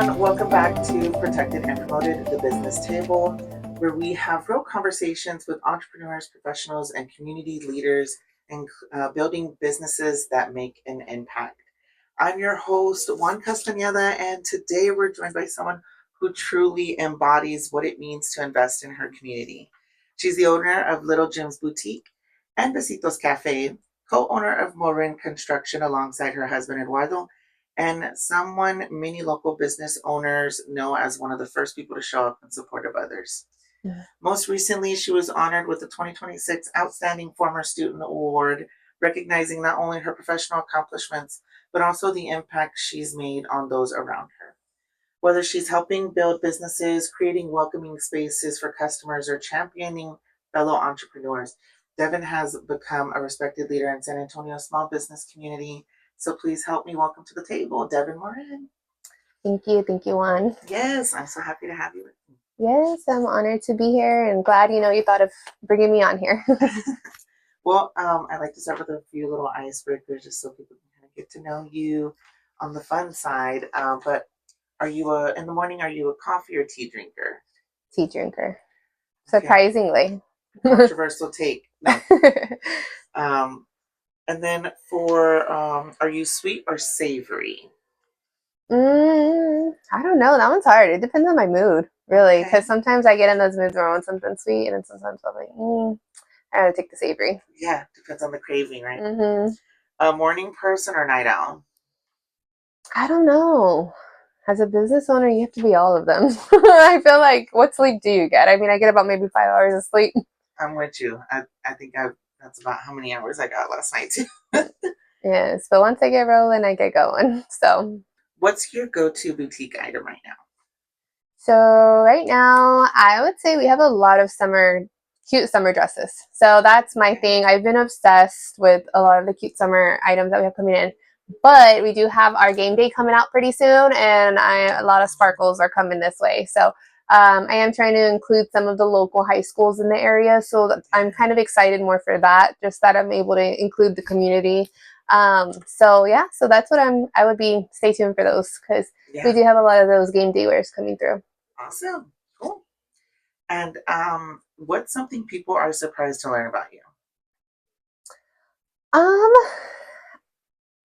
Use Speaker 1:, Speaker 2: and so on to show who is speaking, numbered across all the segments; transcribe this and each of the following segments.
Speaker 1: everyone. Welcome back to Protected and Promoted, the Business Table, where we have real conversations with entrepreneurs, professionals, and community leaders and building businesses that make an impact. I'm your host, Juan Castaneda, and today we're joined by someone who truly embodies what it means to invest in her community. She's the owner of Little Jim's Boutique and Besitos Cafe, co-owner of Morin Construction alongside her husband Eduardo, and someone many local business owners know as one of the first people to show up in support of others. Yeah. Most recently, she was honored with the 2026 Outstanding Former Student Award, recognizing not only her professional accomplishments, but also the impact she's made on those around her. Whether she's helping build businesses, creating welcoming spaces for customers, or championing fellow entrepreneurs, Devin has become a respected leader in San Antonio's small business community. So please help me welcome to the table, Devin Morin.
Speaker 2: Thank you, Juan.
Speaker 1: Yes, I'm so happy to have you with me.
Speaker 2: Yes, I'm honored to be here and glad you thought of bringing me on here.
Speaker 1: Well, I like to start with a few little icebreakers just so people can kind of get to know you on the fun side. But are you in the morning? Are you a coffee or tea drinker?
Speaker 2: Tea drinker, surprisingly.
Speaker 1: Okay. Controversial take. No. And then are you sweet or savory?
Speaker 2: I don't know. That one's hard. It depends on my mood, really, because sometimes I get in those moods where I want something sweet, and then sometimes I'm like, I gotta take the savory.
Speaker 1: Yeah, depends on the craving, right?
Speaker 2: Mm-hmm.
Speaker 1: A morning person or night owl?
Speaker 2: I don't know. As a business owner, you have to be all of them. I feel like, what sleep do you get? I mean, I get about maybe 5 hours of sleep.
Speaker 1: I'm with you. I think that's about how many hours I got last night too.
Speaker 2: Yes, but once I get rolling, I get going. So,
Speaker 1: what's your go-to boutique item right now?
Speaker 2: So right now, I would say we have a lot of cute summer dresses. So that's my thing. I've been obsessed with a lot of the cute summer items that we have coming in. But we do have our game day coming out pretty soon, and a lot of sparkles are coming this way. So I am trying to include some of the local high schools in the area. So I'm kind of excited more for that, just that I'm able to include the community. So that's what I would be, stay tuned for those, because we do have a lot of those game day wears coming through.
Speaker 1: Awesome. Cool. And what's something people are surprised to learn about you?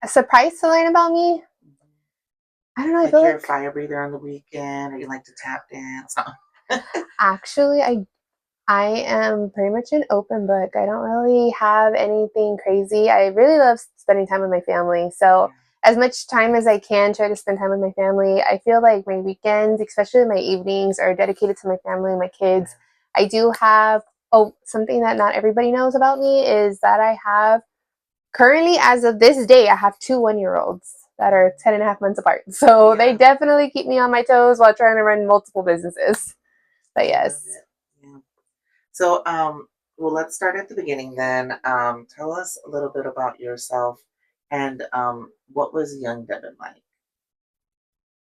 Speaker 2: Surprised to learn about me? I don't know.
Speaker 1: Like you're a fire breather on the weekend, or you like to tap dance?
Speaker 2: Actually, I am pretty much an open book. I don't really have anything crazy. I really love spending time with my family. So as much time as I can, try to spend time with my family. I feel like my weekends, especially my evenings, are dedicated to my family and my kids. I do have, something that not everybody knows about me is that I have, currently, as of this day, I have 2 1-year-olds that are 10 and a half months apart. So they definitely keep me on my toes while trying to run multiple businesses. But yes.
Speaker 1: Yeah. So, well, let's start at the beginning then. Tell us a little bit about yourself and what was young Devin like?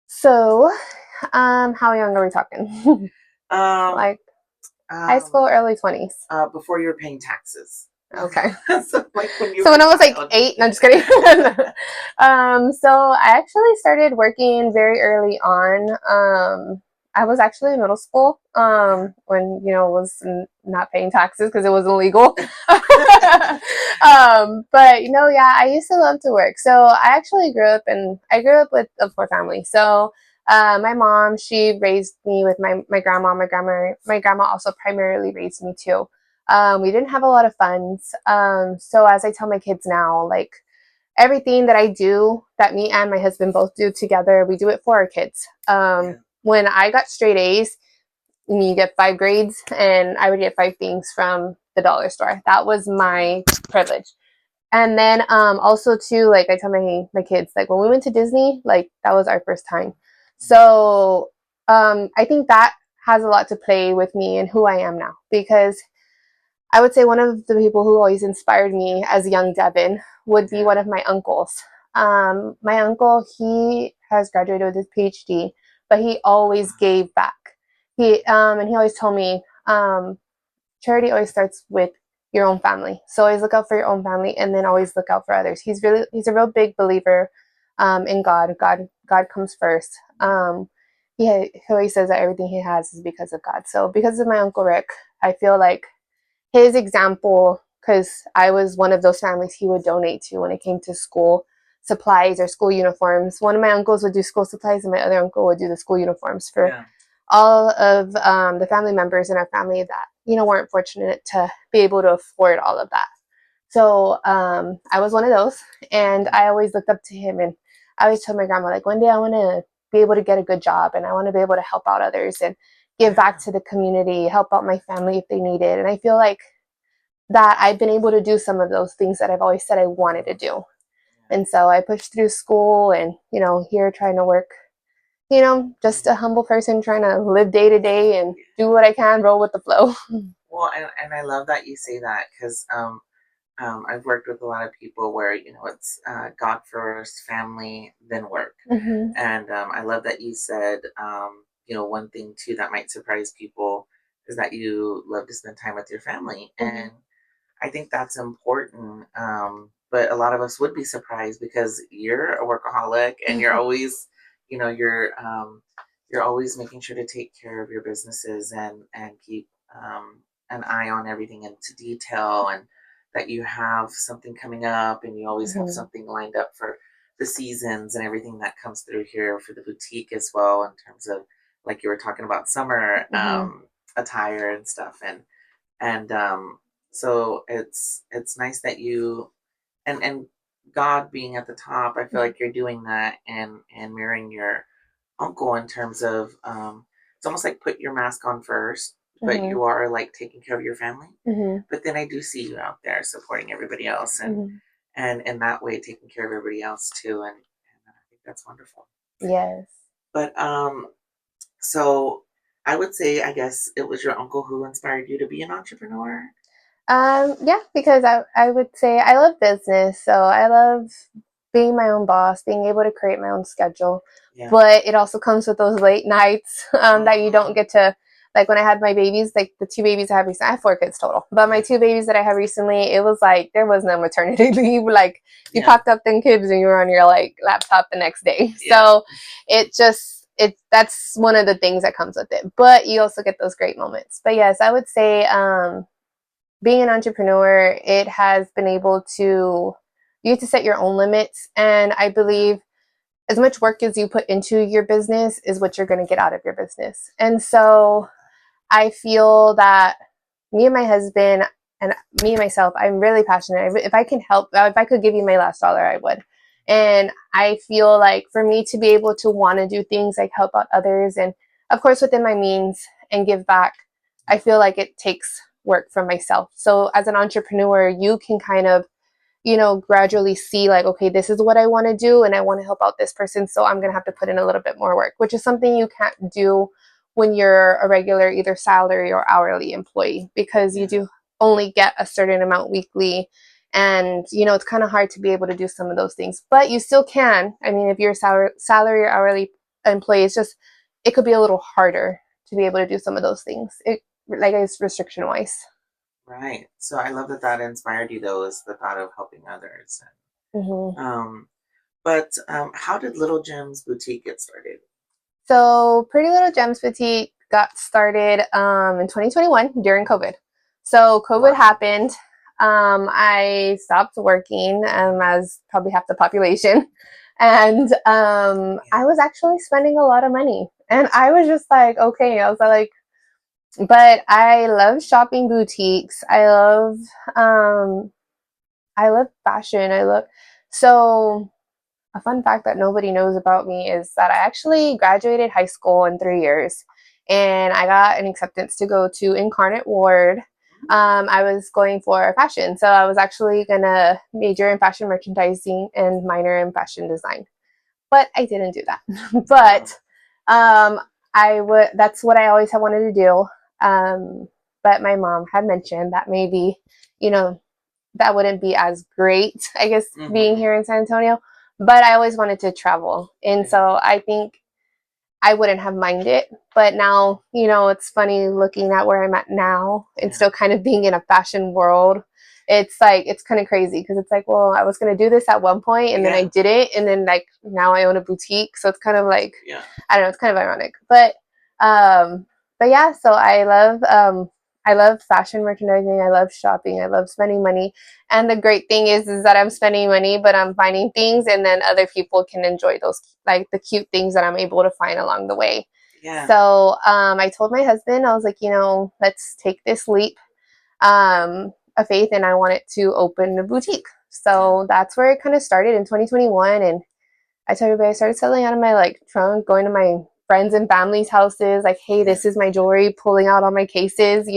Speaker 2: So, how young are we talking? Like high school, early 20s.
Speaker 1: Before you were paying taxes.
Speaker 2: Okay.
Speaker 1: so
Speaker 2: when I was like 8, no, I'm just kidding. So I actually started working very early on. I was actually in middle school when was not paying taxes because it was illegal. But I used to love to work. So I actually grew up with a poor family. So my mom, she raised me with my grandma. My grandma also primarily raised me too. We didn't have a lot of funds. So as I tell my kids now, like everything that I do, that me and my husband both do together, we do it for our kids. When I got straight A's, you get 5 grades, and I would get 5 things from the dollar store. That was my privilege. And then also too, like I tell my kids, like when we went to Disney, like that was our first time. So I think that has a lot to play with me and who I am now, because I would say one of the people who always inspired me as young Devin would be one of my uncles. My uncle, he has graduated with his PhD, but he always gave back. And he always told me, charity always starts with your own family. So always look out for your own family, and then always look out for others. He's a real big believer in God. God comes first. he always says that everything he has is because of God. So because of my Uncle Rick, I feel like his example, because I was one of those families he would donate to when it came to school supplies or school uniforms. One of my uncles would do school supplies, and my other uncle would do the school uniforms for all of the family members in our family that weren't fortunate to be able to afford all of that. So I was one of those, and I always looked up to him, and I always told my grandma, like, one day I want to be able to get a good job, and I want to be able to help out others and give back to the community, help out my family if they need it. And I feel like that I've been able to do some of those things that I've always said I wanted to do. And so I pushed through school and, here trying to work, just a humble person trying to live day to day and do what I can, roll with the flow.
Speaker 1: Well, and I love that you say that because I've worked with a lot of people where it's God first, family, then work, and I love that you said one thing too that might surprise people is that you love to spend time with your family, and I think that's important. But a lot of us would be surprised because you're a workaholic and you're always, you know, you're always making sure to take care of your businesses and keep an eye on everything into detail, and that you have something coming up and you always have something lined up for the seasons and everything that comes through here for the boutique as well in terms of like you were talking about summer attire and stuff and so it's nice that you and God being at the top, I feel like you're doing that and mirroring your uncle in terms of it's almost like put your mask on first, but you are like taking care of your family. But then I do see you out there supporting everybody else and in that way taking care of everybody else too, and I think that's wonderful.
Speaker 2: Yes.
Speaker 1: But so I would say I guess it was your uncle who inspired you to be an entrepreneur.
Speaker 2: Yeah, because I would say I love business, so I love being my own boss, being able to create my own schedule.
Speaker 1: Yeah.
Speaker 2: But it also comes with those late nights that you don't get to, like when I had my babies, like the two babies I have recently, I have 4 kids total, but my two babies that I have recently, it was like there was no maternity leave. Like you packed up them kids and you were on your like laptop the next day. So that's one of the things that comes with it. But you also get those great moments. But yes, I would say being an entrepreneur, it has been able to, you get to set your own limits. And I believe as much work as you put into your business is what you're going to get out of your business. And so I feel that me and my husband and me and myself, I'm really passionate. If I can help, if I could give you my last dollar, I would. And I feel like for me to be able to want to do things like help out others and of course within my means and give back, I feel like it takes work from myself. So as an entrepreneur, you can kind of gradually see like, okay, this is what I want to do and I want to help out this person. So I'm going to have to put in a little bit more work, which is something you can't do when you're a regular either salary or hourly employee because you do only get a certain amount weekly. And, it's kind of hard to be able to do some of those things, but you still can. I mean, if you're a salary or hourly employee, it could be a little harder to be able to do some of those things. Like it's restriction wise.
Speaker 1: Right. So I love that that inspired you, though, is the thought of helping others. But how did Little Gems Boutique get started?
Speaker 2: So Pretty Little Gems Boutique got started in 2021 during COVID. So COVID happened. I stopped working as probably half the population. And I was actually spending a lot of money. And I was just like, okay, I was like, but I love shopping boutiques. I love fashion. So a fun fact that nobody knows about me is that I actually graduated high school in 3 years and I got an acceptance to go to Incarnate Ward. I was going for fashion. So I was actually going to major in fashion merchandising and minor in fashion design. But I didn't do that. But that's what I always have wanted to do. But my mom had mentioned that maybe, that wouldn't be as great, I guess, being here in San Antonio. But I always wanted to travel. And so I think I wouldn't have minded. But now, it's funny looking at where I'm at now and still kind of being in a fashion world it's like, it's kind of crazy because it's like, well, I was going to do this at one point and then I did it. And then like now I own a boutique. So it's kind of like, I don't know, it's kind of ironic. But yeah, so I love fashion merchandising. I love shopping. I love spending money. And the great thing is that I'm spending money, but I'm finding things, and then other people can enjoy those, like the cute things that I'm able to find along the way.
Speaker 1: Yeah.
Speaker 2: So I told my husband, I was like, let's take this leap of faith, and I wanted to open a boutique. So that's where it kind of started in 2021. And I told everybody, I started selling out of my like trunk, going to my friends and family's houses, like, hey, this is my jewelry, pulling out all my cases,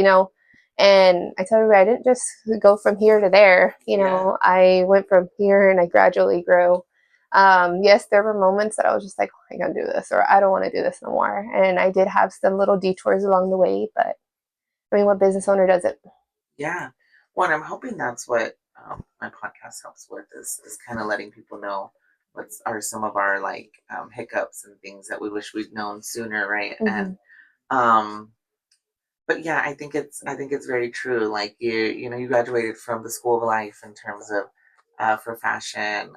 Speaker 2: And I told everybody I didn't just go from here to there, I went from here and I gradually grew. Yes, there were moments that I was just like, oh, I can't do this, or I don't want to do this no more. And I did have some little detours along the way, but I mean, what business owner doesn't?
Speaker 1: Yeah. Well, I'm hoping that's what my podcast helps with is kind of letting people know what are some of our like hiccups and things that we wish we'd known sooner, right? And um, but yeah, I think it's very true. Like you graduated from the school of life in terms of for fashion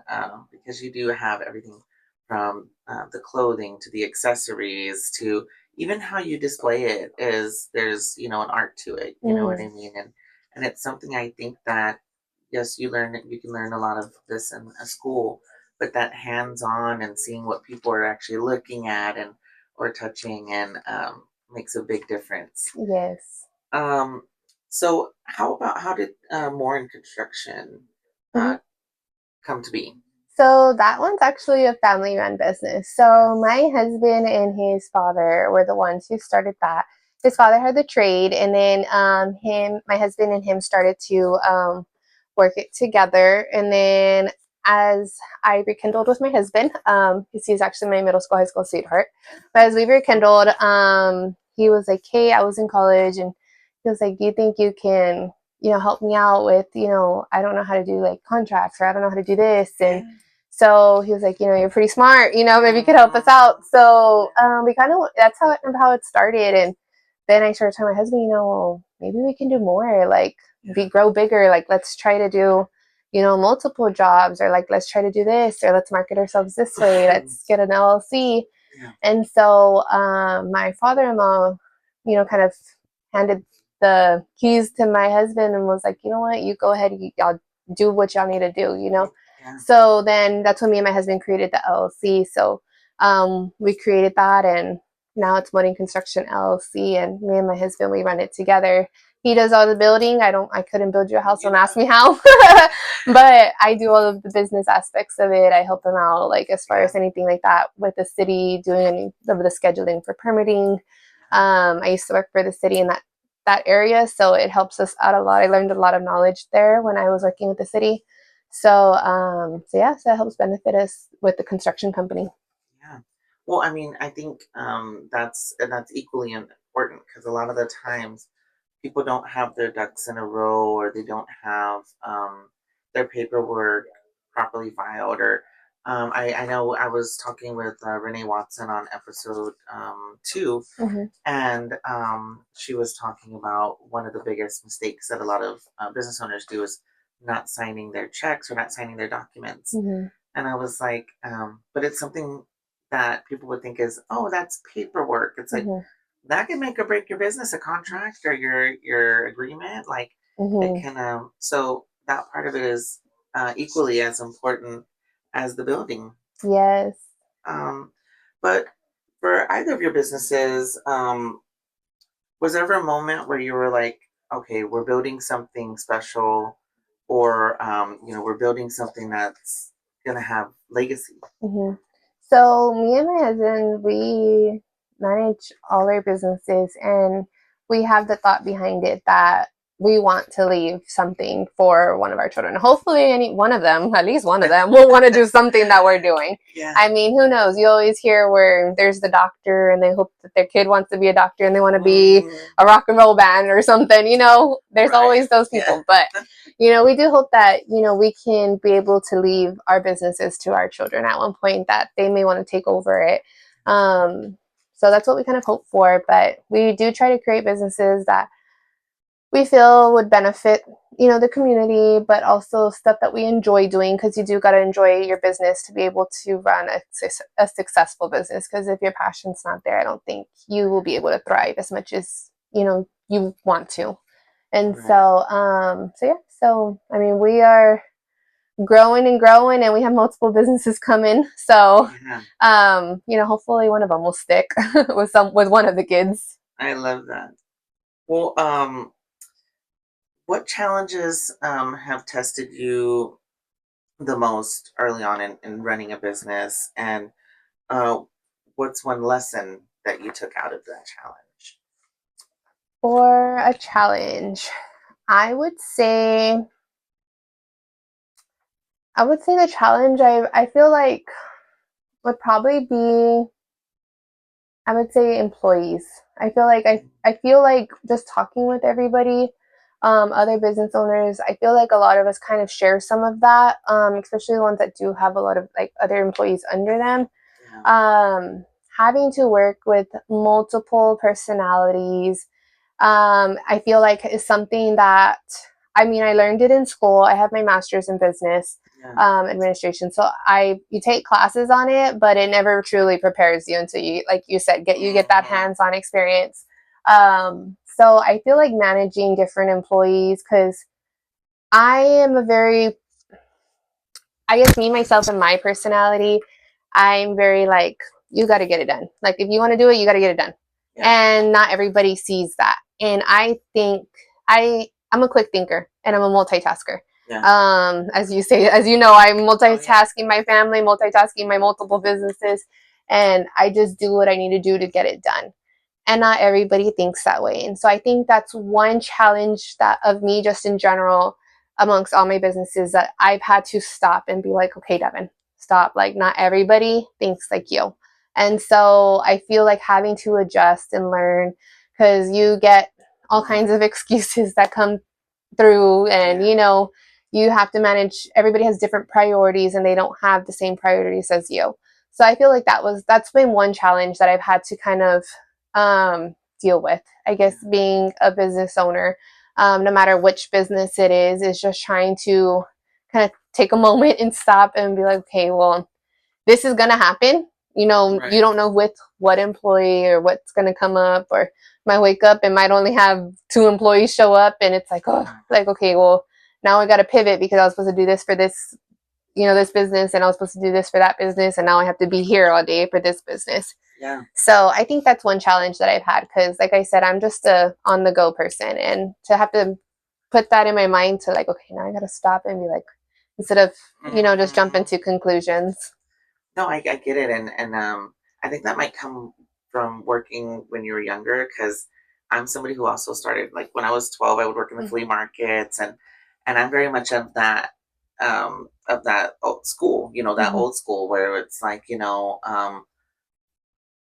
Speaker 1: because you do have everything from the clothing to the accessories to even how you display it is there's an art to it. You know what I mean? And it's something I think that yes, you can learn a lot of this in a school, but that hands on and seeing what people are actually looking at and or touching and makes a big difference.
Speaker 2: Yes.
Speaker 1: Um, so how did Morin Construction come to be?
Speaker 2: So that one's actually a family run business. So my husband and his father were the ones who started that. His father had the trade, and then my husband and him started to work it together. And then as I rekindled with my husband, because he's actually my middle school, high school sweetheart, but as we rekindled, he was like, "Hey, I was in college," and he was like, "Do you think you can, help me out with, I don't know how to do like contracts, or I don't know how to do this." And so he was like, "You're pretty smart, maybe you could help us out." So we kind of, that's how it started. And then I started telling my husband, well, maybe we can do more, like grow bigger. Like, let's try to do, multiple jobs, or like, let's try to do this, or let's market ourselves this way. Let's get an LLC. And so my father-in-law, kind of handed the keys to my husband and was like, you know what, you go ahead, y'all do what y'all need to do. So then that's when me and my husband created the LLC. So we created that, and now it's Morin Construction LLC, and me and my husband, we run it together. He does all the building. I couldn't build you a house, don't ask me how. But I do all of the business aspects of it. I help him out, like as far as anything like that with the city, doing any of the scheduling for permitting. I used to work for the city in that area, so it helps us out a lot. I learned a lot of knowledge there when I was working with the city. So so that helps benefit us with the construction company.
Speaker 1: Yeah. Well, I mean, I think that's equally important because a lot of the times people don't have their ducks in a row or they don't have their paperwork properly filed or I know I was talking with Renee Watson on episode 2 and she was talking about one of the biggest mistakes that a lot of business owners do is not signing their checks or not signing their documents. And I was like, but it's something that people would think is, oh, that's paperwork. It's like that can make or break your business, a contract or your agreement. Like it can. So that part of it is equally as important as the building.
Speaker 2: Yes.
Speaker 1: But for either of your businesses, was there ever a moment where you were like, okay, we're building something special, or we're building something that's gonna have legacy?
Speaker 2: So me and my husband, we manage all our businesses, and we have the thought behind it that we want to leave something for one of our children. Hopefully any one of them, at least one of them, will want to do something that we're doing. I mean, who knows? You always hear where there's the doctor and they hope that their kid wants to be a doctor and they want to be a rock and roll band or something, there's always those people. But we do hope that, we can be able to leave our businesses to our children at one point, that they may want to take over it. So that's what we kind of hope for. But we do try to create businesses that we feel would benefit, the community, but also stuff that we enjoy doing, because you do got to enjoy your business to be able to run a successful business. Because if your passion's not there, I don't think you will be able to thrive as much as you want to. And
Speaker 1: Right.
Speaker 2: so I mean, we are growing and growing, and we have multiple businesses coming. So
Speaker 1: Yeah,
Speaker 2: hopefully one of them will stick with one of the kids.
Speaker 1: I love that. Well, what challenges have tested you the most early on in running a business, and uh, what's one lesson that you took out of that challenge?
Speaker 2: For a challenge, I would say the challenge I feel like would probably be, I would say, employees. I feel like just talking with everybody, other business owners, I feel like a lot of us kind of share some of that, especially the ones that do have a lot of like other employees under them.
Speaker 1: Yeah.
Speaker 2: Having to work with multiple personalities, I feel like is something that, I mean, I learned it in school. I have my master's in business
Speaker 1: Yeah.
Speaker 2: administration, so you take classes on it, but it never truly prepares you until you, like you said, get that
Speaker 1: Mhm.
Speaker 2: hands-on experience. So I feel like managing different employees, because I am a very, I guess me, myself, and my personality, I'm very like, you got to get it done. Like, if you want to do it, you got to get it done.
Speaker 1: Yeah.
Speaker 2: And not everybody sees that. And I think I'm a quick thinker, and I'm a multitasker.
Speaker 1: Yeah.
Speaker 2: As you say, as you know, I'm
Speaker 1: Oh, yeah.
Speaker 2: multitasking my family, multitasking my multiple businesses, and I just do what I need to do to get it done. And not everybody thinks that way. And so I think that's one challenge that of me just in general amongst all my businesses, that I've had to stop and be like, okay, Devin, stop. Like, not everybody thinks like you. And so I feel like having to adjust and learn, because you get all kinds of excuses that come through, and
Speaker 1: Yeah.
Speaker 2: you have to manage. Everybody has different priorities, and they don't have the same priorities as you. So I feel like that's been one challenge that I've had to kind of deal with, I guess, being a business owner. No matter which business it is just trying to kind of take a moment and stop and be like, okay, well, this is gonna happen.
Speaker 1: Right.
Speaker 2: You don't know with what employee or what's gonna come up, or might wake up and might only have two employees show up, and it's like, oh, like, okay, well, now I got to pivot because I was supposed to do this for this, this business, and I was supposed to do this for that business, and now I have to be here all day for this business.
Speaker 1: Yeah.
Speaker 2: So I think that's one challenge that I've had, because, like I said, I'm just a on the go person, and to have to put that in my mind to, like, okay, now I got to stop and be like, instead of just jump
Speaker 1: Mhm.
Speaker 2: into conclusions.
Speaker 1: No, I get it, and I think that might come from working when you were younger, because I'm somebody who also started like when I was 12. I would work in the flea markets, and I'm very much of that old school, that
Speaker 2: Mm-hmm.
Speaker 1: old school where it's like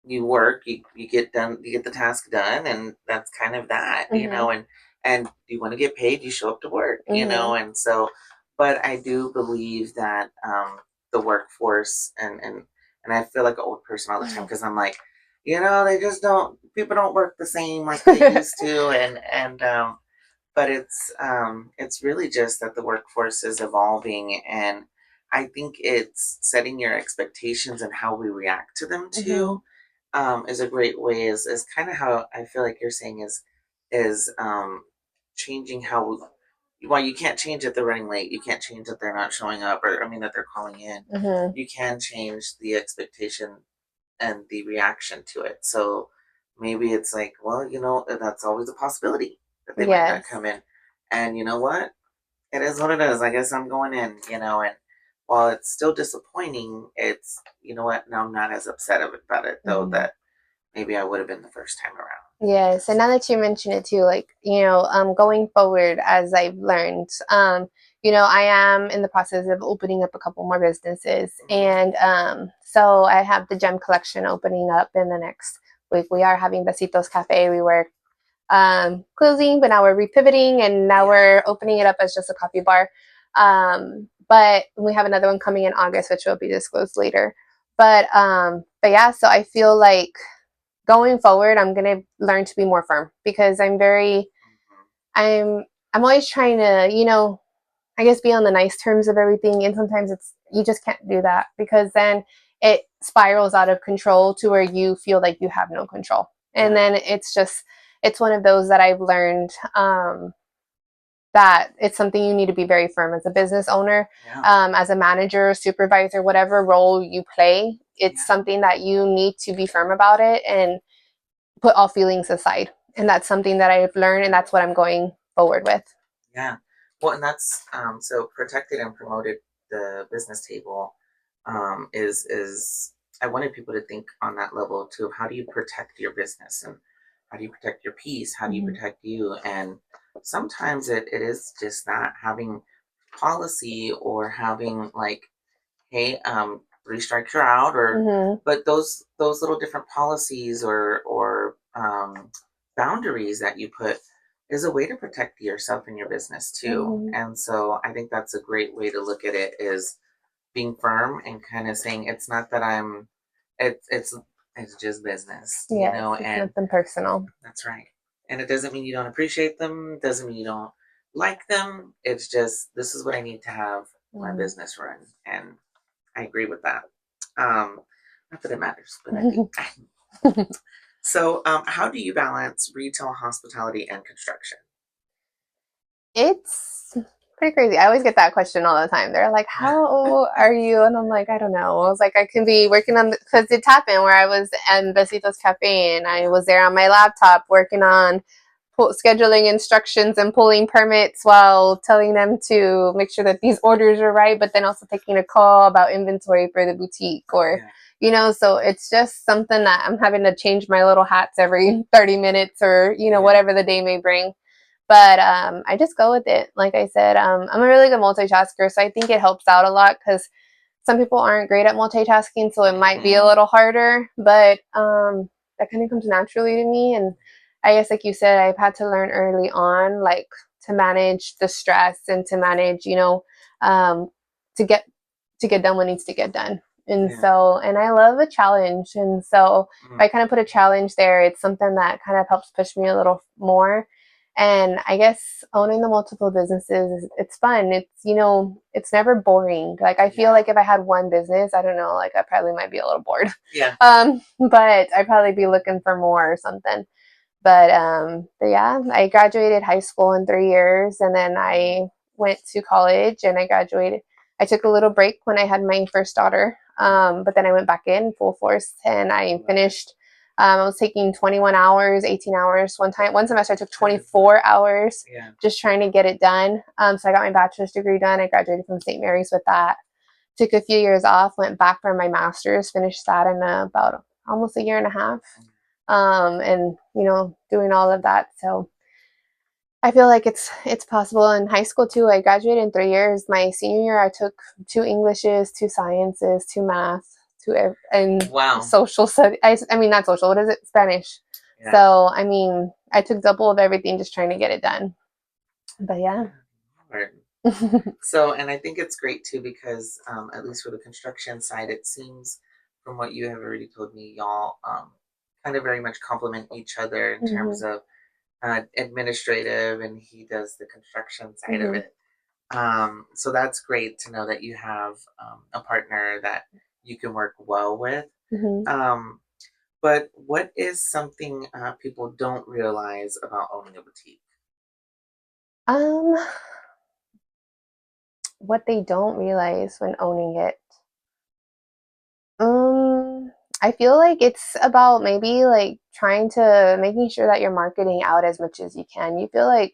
Speaker 1: you work, you get done, you get the task done, and that's kind of that,
Speaker 2: Mm-hmm.
Speaker 1: and you want to get paid, you show up to work,
Speaker 2: Mm-hmm.
Speaker 1: and so, but I do believe that the workforce, and I feel like an old person all the time, because I'm like, they just don't, people don't work the same like they used to, and but it's really just that the workforce is evolving, and I think it's setting your expectations and how we react to them
Speaker 2: Mm-hmm.
Speaker 1: too, is a great way, is kind of how I feel like you're saying is changing how well, you can't change that they're running late, you can't change that they're not showing up, or I mean that they're calling in.
Speaker 2: Mm-hmm.
Speaker 1: You can change the expectation and the reaction to it. So maybe it's like, well, that's always a possibility that they might not
Speaker 2: Yes.
Speaker 1: come in. And you know what? It is what it is. I guess I'm going in, and while it's still disappointing, it's, you know what? Now I'm not as upset about it, though,
Speaker 2: Mm-hmm.
Speaker 1: that maybe I would have been the first time around.
Speaker 2: Yes, and now that you mention it too, like, going forward, as I've learned, I am in the process of opening up a couple more businesses,
Speaker 1: Mhm.
Speaker 2: and so I have the gem collection opening up in the next week. We are having Besitos Cafe. We were closing, but now we're repivoting, and now
Speaker 1: Yeah.
Speaker 2: we're opening it up as just a coffee bar. But we have another one coming in August, which will be disclosed later. But yeah, so I feel like going forward, I'm going to learn to be more firm, because I'm very,
Speaker 1: Mhm.
Speaker 2: I'm I'm always trying to, I guess be on the nice terms of everything. And sometimes you just can't do that because then it spirals out of control to where you feel like you have no control. And then it's one of those that I've learned, that it's something you need to be very firm as a business owner, as a manager, supervisor, whatever role you play. It's something that you need to be firm about it and put all feelings aside. And that's something that I've learned, and that's what I'm going forward with.
Speaker 1: Yeah. Well, and that's so protected and promoted the business table is I wanted people to think on that level too. How do you protect your business and how do you protect your peace? How do you protect you? And sometimes it is just not having policy or having like, hey, 3 strikes you're out, or but those little different policies or boundaries that you put is a way to protect yourself and your business too. And so I think that's a great way to look at it, is being firm and kind of saying it's not that I'm it's just business,
Speaker 2: you know, it's
Speaker 1: and
Speaker 2: nothing personal.
Speaker 1: that's right. And it doesn't mean you don't appreciate them, doesn't mean you don't like them. It's just this is what I need to have my business run. And I agree with that. Not that it matters, but I think. So, how do you balance retail, hospitality, and construction?
Speaker 2: It's pretty crazy. I always get that question all the time. They're like, "How are you?" And I'm like, "I don't know." I was like, I can be working on, because it's happened where I was in Besitos Cafe and I was there on my laptop working on scheduling instructions and pulling permits while telling them to make sure that these orders are right, but then also taking a call about inventory for the boutique, or so it's just something that I'm having to change my little hats every 30 minutes, or whatever the day may bring. But I just go with it. Like I said, I'm a really good multitasker, so I think it helps out a lot because some people aren't great at multitasking, so it might be a little harder, but that kind of comes naturally to me. And I guess, like you said, I've had to learn early on, like, to manage the stress and to manage, to get done what needs to get done. And so, and I love a challenge. And so if I kind of put a challenge there, it's something that kind of helps push me a little more. And I guess owning the multiple businesses, it's fun. It's never boring. Like, I feel like if I had one business, I don't know, like, I probably might be a little bored. But I'd probably be looking for more or something. But yeah, I graduated high school in 3 years, and then I went to college and I graduated. I took a little break when I had my first daughter, but then I went back in full force and I finished. I was taking 21 hours, 18 hours one semester I took 24 hours just trying to get it done. So I got my bachelor's degree done. I graduated from St. Mary's with that. Took a few years off, went back for my master's, finished that in about almost a year and a half. And doing all of that. So I feel like it's possible. In high school too, I graduated in 3 years. My senior year, I took 2 Englishes, 2 sciences, 2 math, and social studies. I mean, not social. What is it? Spanish. So I mean, I took double of everything just trying to get it done. But yeah.
Speaker 1: So, and I think it's great too because at least for the construction side, it seems from what you have already told me, y'all kind of very much complement each other in terms of administrative, and he does the construction side of it. So that's great to know that you have a partner that you can work well with. But what is something people don't realize about owning a boutique?
Speaker 2: What they don't realize when owning it. I feel like it's about maybe like making sure that you're marketing out as much as you can. You feel like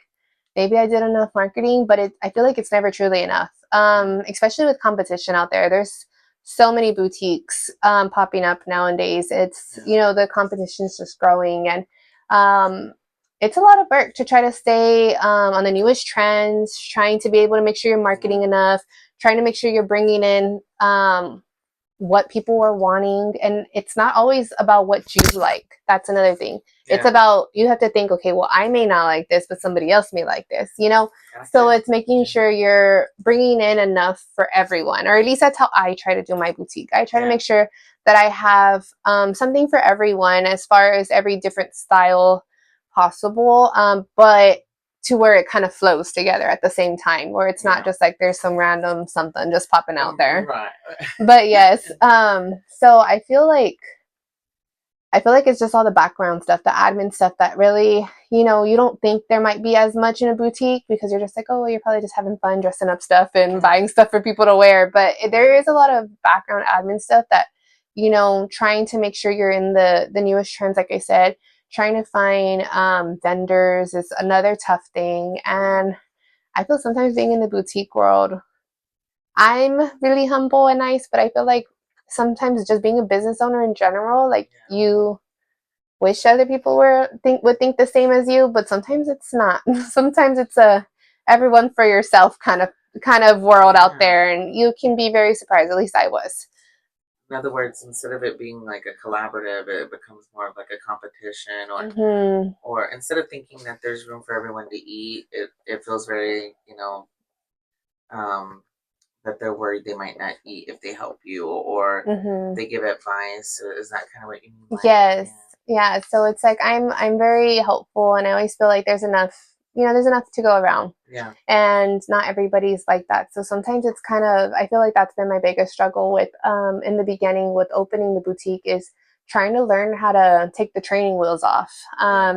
Speaker 2: maybe I did enough marketing, but I feel like it's never truly enough. Especially with competition out there. There's so many boutiques popping up nowadays. It's the competition's just growing, and it's a lot of work to try to stay on the newest trends, trying to be able to make sure you're marketing enough, trying to make sure you're bringing in what people are wanting. And it's not always about what you like. That's another thing. It's about, you have to think, okay, well, I may not like this, but somebody else may like this, Gotcha. So it's making sure you're bringing in enough for everyone, or at least that's how I try to do my boutique. I try to make sure that I have something for everyone as far as every different style possible. But to where it kind of flows together at the same time, where it's not
Speaker 1: Yeah.
Speaker 2: just like there's some random something just popping out there.
Speaker 1: Right.
Speaker 2: But yes, so I feel like it's just all the background stuff, the admin stuff that really, you know, you don't think there might be as much in a boutique because you're just like, oh, you're probably just having fun dressing up stuff and buying stuff for people to wear. But there is a lot of background admin stuff that, you know, trying to make sure you're in the newest trends, like I said, trying to find vendors is another tough thing. And I feel sometimes being in the boutique world, I'm really humble and nice, but I feel like sometimes just being a business owner in general, like you wish other people would think the same as you, but sometimes it's not. Sometimes it's a everyone for yourself kind of world out there, and you can be very surprised. At least I was.
Speaker 1: In other words, instead of it being like a collaborative, it becomes more of like a competition, or instead of thinking that there's room for everyone to eat, it feels very, um, that they're worried they might not eat if they help you, or they give advice. Is that kind of what you mean?
Speaker 2: Yes. Yeah. So it's like I'm very helpful, and I always feel like there's enough, there's enough to go around.
Speaker 1: Yeah.
Speaker 2: And not everybody's like that. So sometimes it's kind of, I feel like that's been my biggest struggle with in the beginning with opening the boutique is trying to learn how to take the training wheels off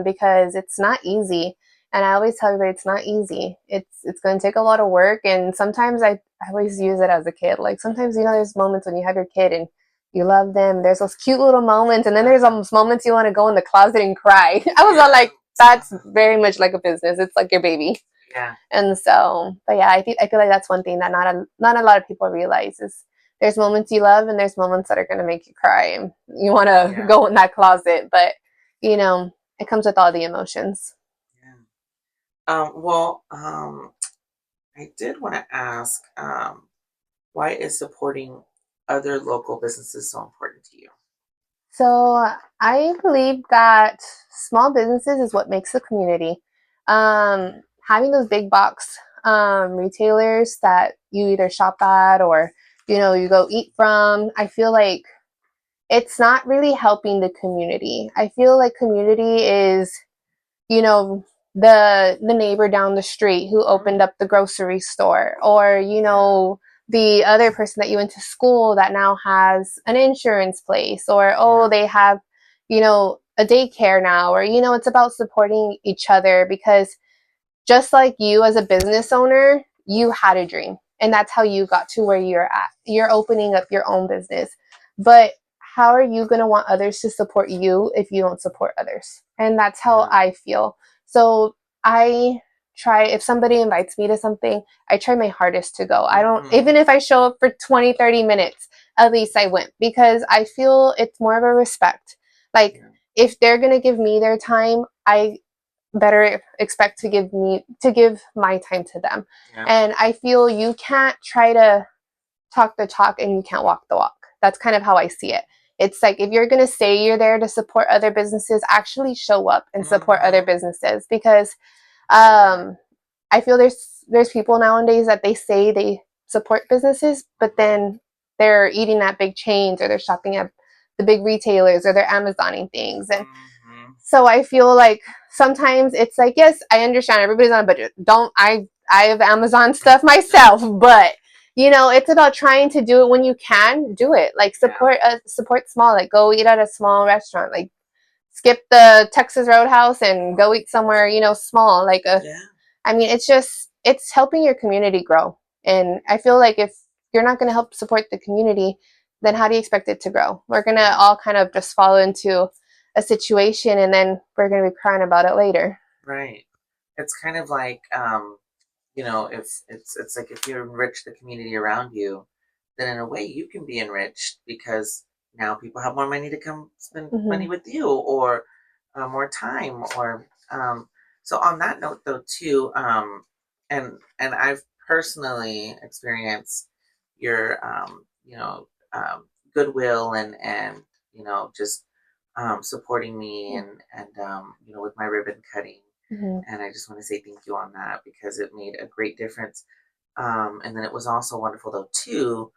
Speaker 2: because it's not easy. And I always tell everybody it's not easy. It's going to take a lot of work. And sometimes I always use it as a kid. Like sometimes, there's moments when you have your kid and you love them. There's those cute little moments. And then there's those moments you want to go in the closet and cry. I was all like, that's very much like a business. It's like your baby.
Speaker 1: Yeah.
Speaker 2: And so, but yeah, I feel like that's one thing that not a lot of people realize is there's moments you love and there's moments that are going to make you cry and you want to go in that closet. But, it comes with all the emotions.
Speaker 1: I did want to ask, why is supporting other local businesses so important to you?
Speaker 2: So I believe that small businesses is what makes the community. Having those big box retailers that you either shop at or you go eat from, I feel like it's not really helping the community. I feel like community is the neighbor down the street who opened up the grocery store, or the other person that you went to school that now has an insurance place, or they have a daycare now, or it's about supporting each other because just like you as a business owner, you had a dream and that's how you got to where you're at. You're opening up your own business, but how are you going to want others to support you if you don't support others? And that's how I feel. So I try, if somebody invites me to something, I try my hardest to go. I don't, even if I show up for 20, 30 minutes, at least I went, because I feel it's more of a respect. Like if they're going to give me their time, I better expect to give my time to them. And I feel you can't try to talk the talk and you can't walk the walk. That's kind of how I see it. It's like if you're going to say you're there to support other businesses, actually show up and support other businesses, because I feel there's people nowadays that they say they support businesses, but then they're eating at big chains or they're shopping at the big retailers or they're Amazoning things. And so I feel like sometimes it's like, yes, I understand everybody's on a budget. I have Amazon stuff myself, but it's about trying to do it when you can do it. Like support small, like go eat at a small restaurant, like skip the Texas Roadhouse and go eat somewhere, small, like I mean, it's helping your community grow. And I feel like if you're not going to help support the community, then how do you expect it to grow? We're going to all kind of just fall into a situation and then we're going to be crying about it later.
Speaker 1: Right. It's kind of like, if it's like if you enrich the community around you, then in a way you can be enriched because now people have more money to come spend money with you, or more time, or so on that note though too, and I've personally experienced your goodwill and just supporting me and with my ribbon cutting. And I just want to say thank you on that because it made a great difference. And then it was also wonderful though too,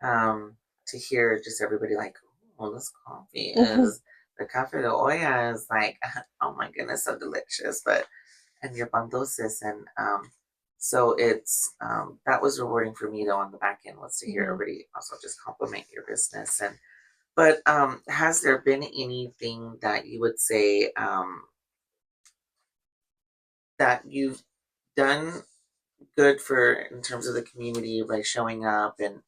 Speaker 1: to hear just everybody like, oh, this coffee is the cafe de olla is like, oh my goodness, so delicious. But and your bandosis, and so it's that was rewarding for me though on the back end was to hear
Speaker 2: Mhm.
Speaker 1: everybody also just compliment your business. And but has there been anything that you would say that you've done good for in terms of the community by showing up, and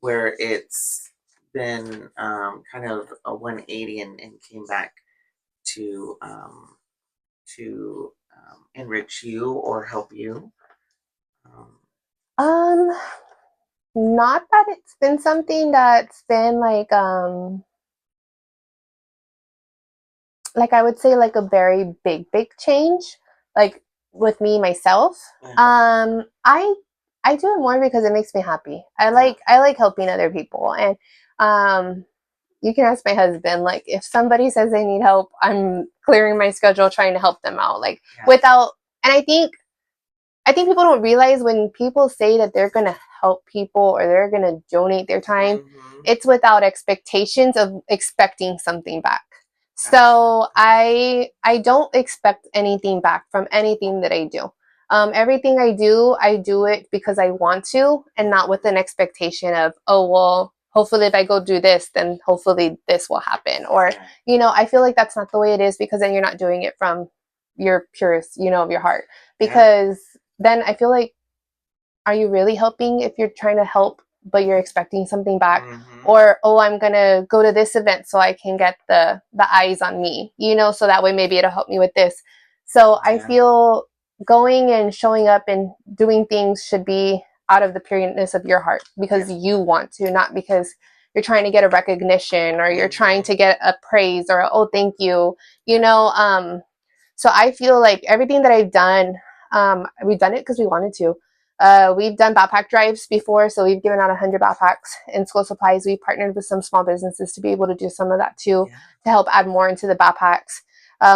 Speaker 1: where it's been kind of a 180 and came back to enrich you or help you? Um,
Speaker 2: Um, Not that it's been something that's been like I would say like a very big change, like with me myself.
Speaker 1: yeah,
Speaker 2: Um, I I do it more because it makes me happy.
Speaker 1: yeah,
Speaker 2: I like helping other people, and um, you can ask my husband. Like if somebody says they need help, I'm clearing my schedule trying to help them out. Like
Speaker 1: yeah.
Speaker 2: without, and I think people don't realize when people say that they're going to help people or they're going to donate their time,
Speaker 1: Mm-hmm.
Speaker 2: it's without expectations of expecting something back.
Speaker 1: Gotcha.
Speaker 2: So I don't expect anything back from anything that I do. Everything I do it because I want to, and not with an expectation of, oh well, hopefully if I go do this, then hopefully this will happen. Or
Speaker 1: Yeah,
Speaker 2: I feel like that's not the way it is, because then you're not doing it from your purest, of your heart.
Speaker 1: yeah.
Speaker 2: Because then I feel like, are you really helping if you're trying to help but you're expecting something back?
Speaker 1: Mm-hmm.
Speaker 2: Or, oh, I'm gonna go to this event so I can get the eyes on me, so that way maybe it'll help me with this. So I
Speaker 1: Yeah,
Speaker 2: feel going and showing up and doing things should be out of the pureness of your heart,
Speaker 1: yeah.
Speaker 2: because you want to, not because you're trying to get a recognition or you're trying
Speaker 1: Mm-hmm.
Speaker 2: to get a praise or a, oh thank you, you
Speaker 1: Yeah,
Speaker 2: know so I feel like everything that I've done, we've done it because we wanted to. We've done backpack drives before, so we've given out 100 backpacks and school supplies. We partnered with some small businesses to be able to do some of that too,
Speaker 1: yeah,
Speaker 2: to help add more into the backpacks.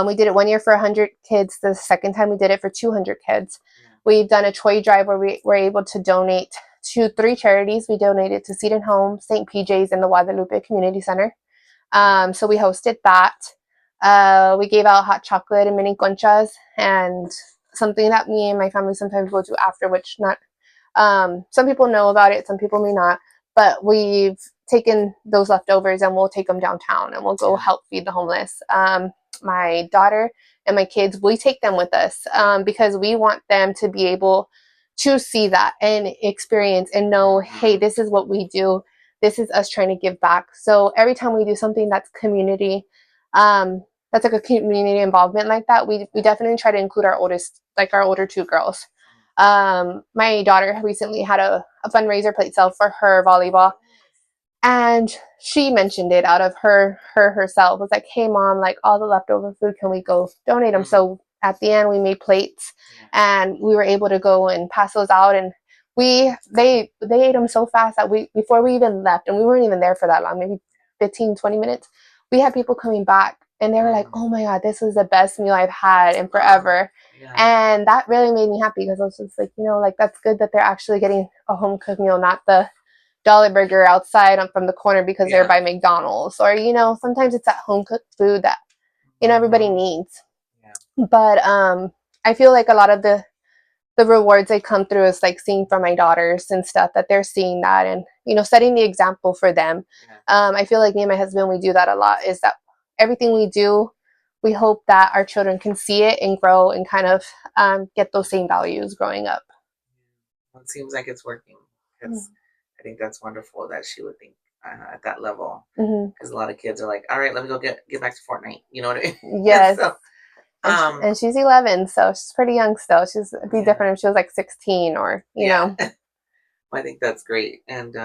Speaker 2: We did it one year for 100 kids. The second time we did it for 200 kids.
Speaker 1: yeah.
Speaker 2: We've done a toy drive where we were able to donate to 3 charities. We donated to Seed and Home, St. PJ's, and the Guadalupe Community Center.
Speaker 1: Wow.
Speaker 2: So we hosted that. We gave out hot chocolate and mini conchas, and something that me and my family sometimes will do after, which not some people know about it, some people may not, but we've taken those leftovers and we'll take them downtown and we'll go
Speaker 1: Yeah,
Speaker 2: help feed the homeless. My daughter and my kids, we take them with us because we want them to be able to see that and experience and know, hey,
Speaker 1: mm-hmm.
Speaker 2: this is what we do. This is us trying to give back. So every time we do something that's community, that's like a community involvement like that, we definitely try to include our oldest, like our older 2 girls. My daughter recently had a fundraiser plate sale for her volleyball, and she mentioned it out of herself. Was like, "Hey, mom, like all the leftover food, can we go donate them?"
Speaker 1: Mm-hmm.
Speaker 2: So at the end, we made plates,
Speaker 1: Yeah,
Speaker 2: and we were able to go and pass those out. And they ate them so fast that we before we even left, and we weren't even there for that long, maybe 15-20 minutes. We had people coming back, and they were like,
Speaker 1: mm.
Speaker 2: "Oh my god, this is the best meal I've had in
Speaker 1: Oh,
Speaker 2: forever."
Speaker 1: yeah,
Speaker 2: And that really made me happy, because I was just like, like that's good that they're actually getting a home cooked meal, not the dollar burger outside from the corner because they're
Speaker 1: yeah,
Speaker 2: by McDonald's. Or, sometimes it's that home cooked food that, everybody
Speaker 1: mm-hmm.
Speaker 2: needs.
Speaker 1: Yeah,
Speaker 2: But I feel like a lot of the rewards they come through is like seeing from my daughters and stuff, that they're seeing that, and, setting the example for them.
Speaker 1: yeah,
Speaker 2: I feel like me and my husband, we do that a lot, is that everything we do, we hope that our children can see it and grow and kind of get those same values growing up.
Speaker 1: well, it seems like it's working because
Speaker 2: Mm-hmm.
Speaker 1: I think that's wonderful that she would think at that level.
Speaker 2: Mm-hmm.
Speaker 1: Because a lot of kids are like, all right, let me go get back to Fortnite. You know what I mean?
Speaker 2: Yes.
Speaker 1: So, um,
Speaker 2: And she's 11, so she's pretty young still. It'd be
Speaker 1: yeah,
Speaker 2: different if she was like 16 or,
Speaker 1: yeah. I think that's great. And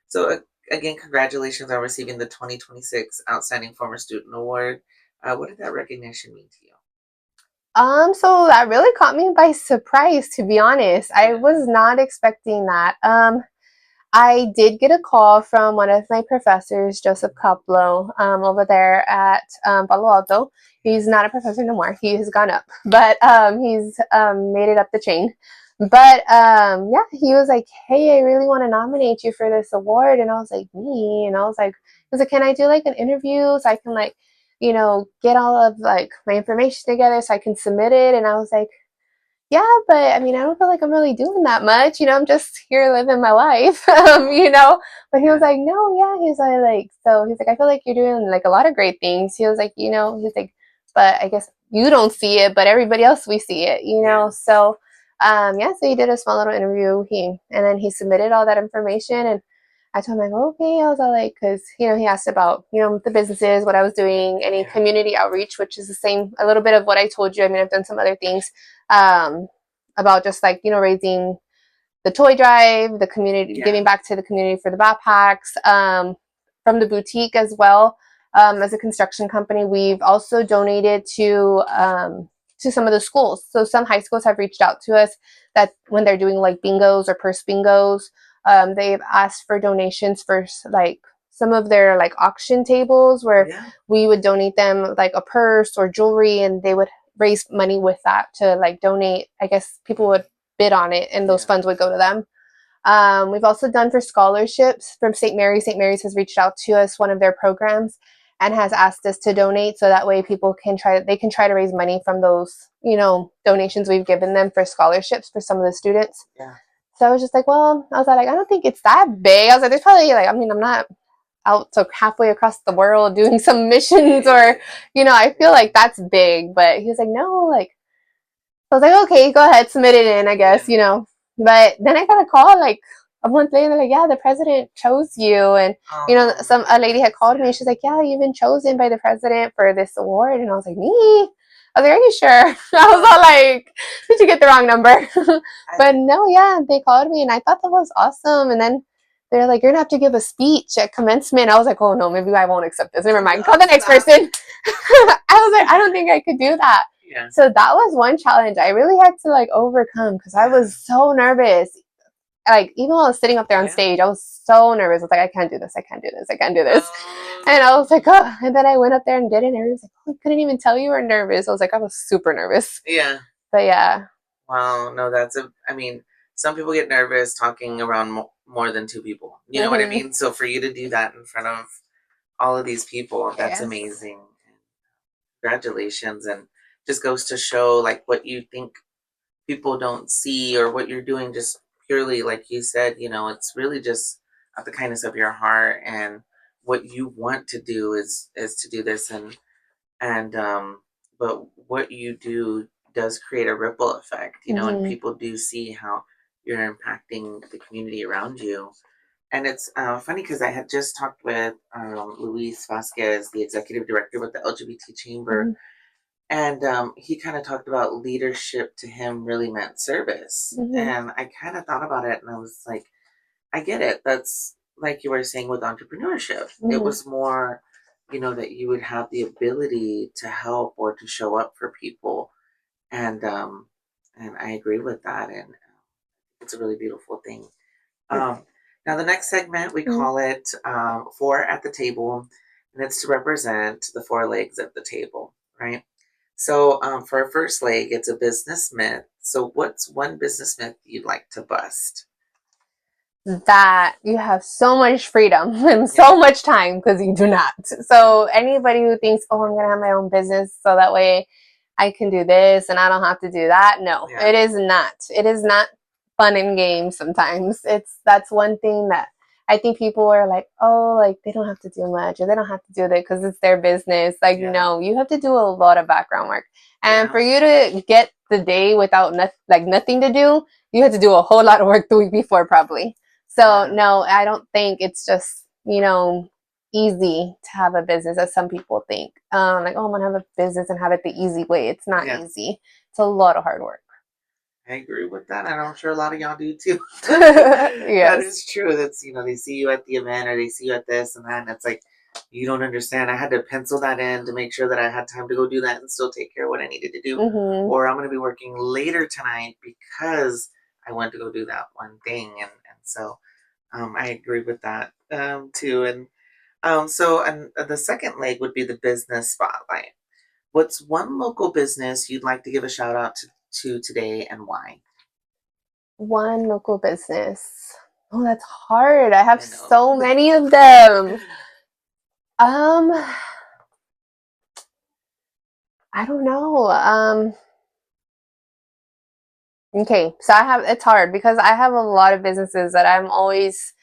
Speaker 1: so, again, congratulations on receiving the 2026 Outstanding Former Student Award. What did that recognition mean to you?
Speaker 2: So that really caught me by surprise, to be honest. I
Speaker 1: Yeah.
Speaker 2: was not expecting that. I did get a call from one of my professors, Joseph Coplow, over there at Palo Alto. He's not a professor no more. He has gone up, but he's made it up the chain. But yeah, he was like, "Hey, I really want to nominate you for this award," and I was like, "Me?" And I was like, "Can I do like an interview so I can like, get all of like my information together so I can submit it?" And I was like, yeah, but I mean, I don't feel like I'm really doing that much. I'm just here living my life, But he was
Speaker 1: Yeah.
Speaker 2: like, no, yeah. So he's like, I feel like you're doing like a lot of great things. He was like, he's like, but I guess you don't see it, but everybody else we see it.
Speaker 1: Yeah.
Speaker 2: So, yeah. So he did a small little interview. And then he submitted all that information, and I told him like, okay. I was all like, because he asked about the businesses, what I was doing, any
Speaker 1: Yeah.
Speaker 2: community outreach, which is the same, a little bit of what I told you. I mean, I've done some other things um, about just like raising the toy drive, the community,
Speaker 1: Yeah.
Speaker 2: giving back to the community for the backpacks, from the boutique as well. As a construction company, we've also donated to some of the schools. So some high schools have reached out to us that when they're doing like bingos or purse bingos, they've asked for donations for like some of their like auction tables where
Speaker 1: Yeah.
Speaker 2: we would donate them like a purse or jewelry, and they would raise money with that to like donate. I guess people would bid on it, and those
Speaker 1: Yeah.
Speaker 2: funds would go to them. We've also done for scholarships from St. Mary's. St. Mary's has reached out to us, one of their programs, and has asked us to donate, so that way people can try to raise money from those donations we've given them for scholarships for some of the students.
Speaker 1: Yeah.
Speaker 2: So I was just like, well, I was like, I don't think it's that big. I was like, there's probably like, I mean, I'm not out to halfway across the world doing some missions, or I feel like that's big. But he was like, no, like, I was like, okay, go ahead, submit it in, I
Speaker 1: Yeah.
Speaker 2: guess. But then I got a call like a month later, like, yeah, the president chose you. And,
Speaker 1: Oh my
Speaker 2: a lady had
Speaker 1: goodness.
Speaker 2: called me.
Speaker 1: Yeah.
Speaker 2: She's like, yeah, you've been chosen by the president for this award. And I was like, me? I was like, are you sure? I was all
Speaker 1: Oh,
Speaker 2: like, did you get the wrong number?
Speaker 1: I,
Speaker 2: But no, yeah, they called me, and I thought that was awesome. And then they're like, you're gonna have to give a speech at commencement. I was like, oh no, maybe I won't accept this. Never mind. Call the next
Speaker 1: stop.
Speaker 2: person. I was like, I don't think I could do that.
Speaker 1: Yeah.
Speaker 2: So that was one challenge I really had to like overcome, because I
Speaker 1: Yeah.
Speaker 2: was so nervous. Like even while I was sitting up there on
Speaker 1: Yeah.
Speaker 2: stage, I was so nervous. I was like, I can't do this. I can't do this. I can't do this. And I
Speaker 1: Oh.
Speaker 2: was like, oh. And then I went up there and did it, and everyone was like, oh, I couldn't even tell you were nervous. I was like, I was super nervous.
Speaker 1: Yeah.
Speaker 2: But yeah.
Speaker 1: Wow. No, I mean, some people get nervous talking around more than two people. You know what I
Speaker 2: Mm-hmm.
Speaker 1: mean? So for you to do that in front of all of these people, that's
Speaker 2: Yes.
Speaker 1: amazing. Congratulations. And just goes to show like what you think people don't see or what you're doing just purely like you said, it's really just out the kindness of your heart, and what you want to do is to do this, and but what you do does create a ripple effect, and
Speaker 2: Mm-hmm.
Speaker 1: people do see how you're impacting the community around you. And it's funny because I had just talked with Luis Vasquez, the executive director with the LGBT Chamber,
Speaker 2: Mm-hmm.
Speaker 1: and he kind of talked about leadership to him really meant service.
Speaker 2: Mm-hmm.
Speaker 1: And I kind of thought about it, and I was like, I get it. That's like you were saying with entrepreneurship. It
Speaker 2: Mm-hmm.
Speaker 1: was more, that you would have the ability to help or to show up for people. And I agree with that. And it's a really beautiful thing. Um, Now, the next segment, we
Speaker 2: Mm-hmm.
Speaker 1: call it Four at the Table, and it's to represent the four legs of the table, right? So, for our first leg, it's a business myth. So, what's one business myth you'd like to bust?
Speaker 2: That you have so much freedom and
Speaker 1: Yeah,
Speaker 2: so much time, because you do not.
Speaker 1: yeah,
Speaker 2: So anybody who thinks, oh, I'm gonna have my own business so that way I can do this and I don't have to do that. No,
Speaker 1: yeah,
Speaker 2: it is not. It is not fun and games sometimes. That's one thing that I think people are like, oh, like they don't have to do much or they don't have to do that because it's their business. Like,
Speaker 1: yeah,
Speaker 2: no, you have to do a lot of background work. And for
Speaker 1: yeah,
Speaker 2: you to get the day without nothing to do, you have to do a whole lot of work the week before, probably. So
Speaker 1: yeah,
Speaker 2: no, I don't think it's just, easy to have a business as some people think. Like, oh, I'm gonna have a business and have it the easy way. It's not
Speaker 1: yeah.
Speaker 2: easy. It's a lot of hard work.
Speaker 1: I agree with that, and I'm sure a lot of y'all do too. That
Speaker 2: Yes.
Speaker 1: is true. That's they see you at the event or they see you at this and that, and it's like you don't understand. I had to pencil that in to make sure that I had time to go do that and still take care of what I needed to do.
Speaker 2: Mhm.
Speaker 1: Or I'm going to be working later tonight because I went to go do that one thing, and so I agree with that too. And the second leg would be the business spotlight. What's one local business you'd like to give a shout out to today, and why?
Speaker 2: One local business. Oh, that's hard. I have
Speaker 1: I know.
Speaker 2: so many of them. Um, I don't know. Okay, so it's hard because I have a lot of businesses that I'm always,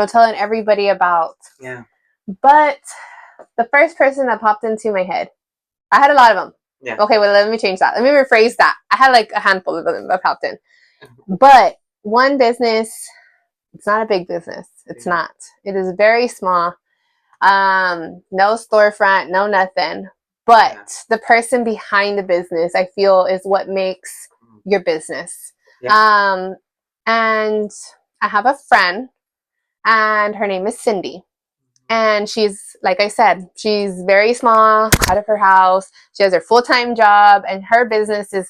Speaker 2: telling everybody about.
Speaker 1: Yeah.
Speaker 2: But the first person that popped into my head, I had a lot of them.
Speaker 1: Yeah.
Speaker 2: Okay, well, let me change that. Let me rephrase that. I had like a handful of them that popped in. But one business, it's not a big business. It's not. It is very small. No storefront, no nothing. But the person behind the business, I feel, is what makes your business.
Speaker 1: Yeah.
Speaker 2: And I have a friend, and her name is Cindy. And she's, like I said, she's very small, out of her house. She has her full-time job, and her business is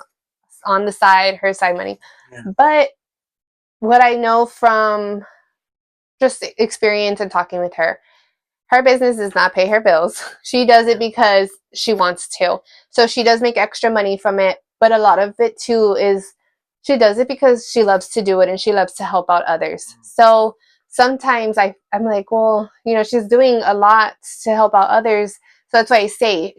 Speaker 2: on the side, her side money.
Speaker 1: Yeah.
Speaker 2: But what I know from just experience and talking with her, her business does not pay her bills. She does it because she wants to. So she does make extra money from it. But a lot of it too is she does it because she loves to do it and she loves to help out others. So sometimes I'm like, well, she's doing a lot to help out others. So that's why I say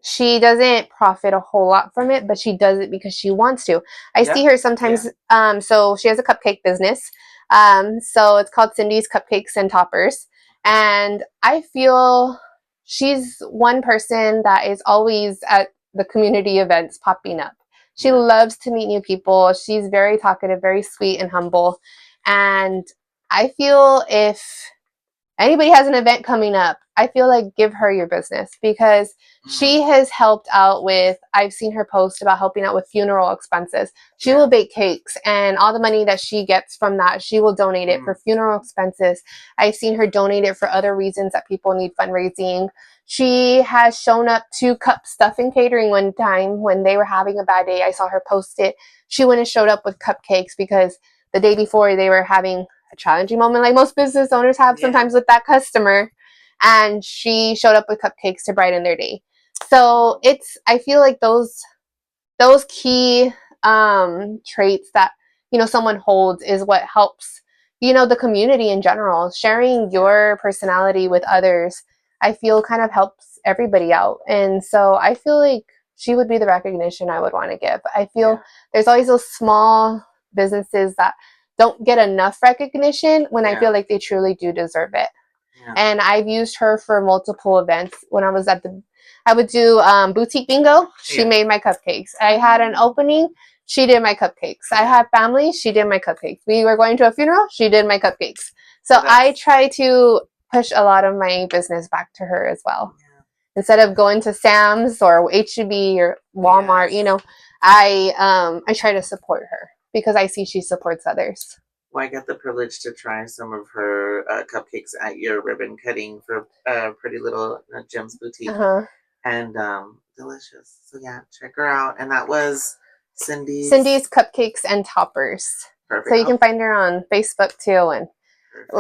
Speaker 2: she doesn't profit a whole lot from it, but she does it because she wants to. I see her sometimes. So she has a cupcake business. So it's called Cindy's Cupcakes and Toppers. And I feel she's one person that is always at the community events popping up. She loves to meet new people. She's very talkative, very sweet and humble. And I feel if anybody has an event coming up, I feel like give her your business because she has helped out with, I've seen her post about helping out with funeral expenses. She will bake cakes, and all the money that she gets from that, she will donate it for funeral expenses. I've seen her donate it for other reasons that people need fundraising. She has shown up to Cup Stuffing Catering one time when they were having a bad day. I saw her post it. She went and showed up with cupcakes because the day before they were having a challenging moment like most business owners have sometimes with that customer, and she showed up with cupcakes to brighten their day. So I feel like those key traits that someone holds is what helps the community in general. Sharing your personality with others, I feel, kind of helps everybody out. And so I feel like she would be the recognition I would want to give. I feel there's always those small businesses that don't get enough recognition when I feel like they truly do deserve it. And I've used her for multiple events. When I was I would do boutique bingo. She made my cupcakes. I had an opening. She did my cupcakes. I had family. She did my cupcakes. We were going to a funeral. She did my cupcakes. So I try to push a lot of my business back to her as well. Instead of going to Sam's or H-E-B or Walmart, I try to support her because I see she supports others.
Speaker 1: Well, I got the privilege to try some of her cupcakes at your ribbon cutting for Pretty Little Jim's Boutique, and delicious. So yeah, check her out. And that was Cindy's
Speaker 2: Cupcakes and Toppers.
Speaker 1: Perfect.
Speaker 2: So you can find her on Facebook too. And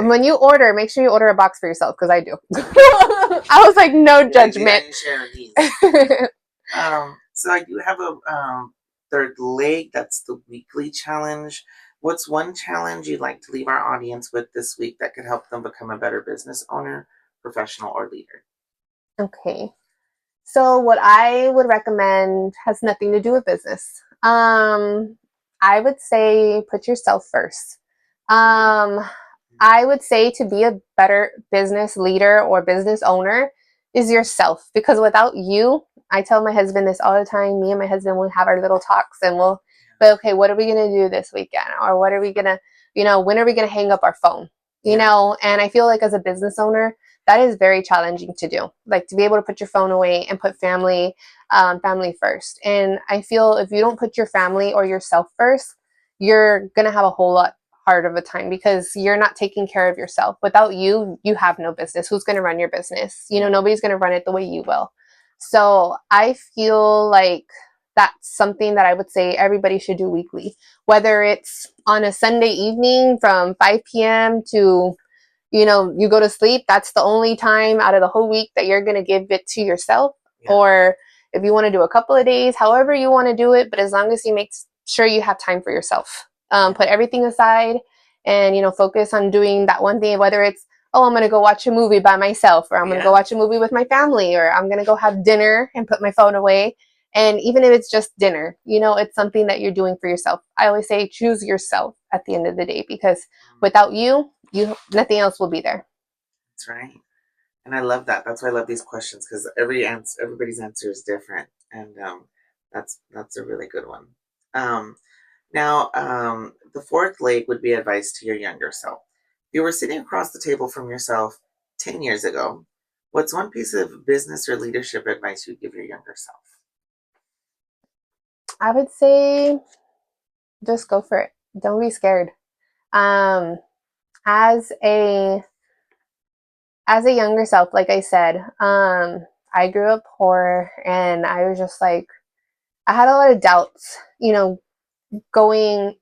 Speaker 2: when you order, make sure you order a box for yourself because I do. I was like, no judgment.
Speaker 1: So I do have a third leg. That's the weekly challenge. What's one challenge you'd like to leave our audience with this week that could help them become a better business owner, professional, or leader?
Speaker 2: Okay. So what I would recommend has nothing to do with business. I would say put yourself first. I would say to be a better business leader or business owner is yourself, because without you, I tell my husband this all the time, me and my husband will have our little talks and we'll be, okay, what are we going to do this weekend? Or what are we going to, when are we going to hang up our phone? And I feel like as a business owner, that is very challenging to do. Like to be able to put your phone away and put family first. And I feel if you don't put your family or yourself first, you're going to have a whole lot hard of a time because you're not taking care of yourself. Without you, you have no business. Who's going to run your business? Nobody's going to run it the way you will. So I feel like that's something that I would say everybody should do weekly, whether it's on a Sunday evening from 5 p.m. to, you go to sleep. That's the only time out of the whole week that you're going to give it to yourself. Or if you want to do a couple of days, however you want to do it, but as long as you make sure you have time for yourself. Put everything aside and, focus on doing that one thing, whether it's, oh, I'm going to go watch a movie by myself, or I'm going to go watch a movie with my family, or I'm going to go have dinner and put my phone away And even if it's just dinner, it's something that you're doing for yourself. I always say choose yourself at the end of the day, because without you nothing else will be there.
Speaker 1: That's right. And I love that. That's why I love these questions, because everybody's answer is different, and that's a really good one. Um, the fourth leg would be advice to your younger self. If you were sitting across the table from yourself 10 years ago, what's one piece of business or leadership advice you'd give your younger self?
Speaker 2: I would say just go for it. Don't be scared. Um, as a younger self, like I said, I grew up poor, and I was just like, I had a lot of doubts, going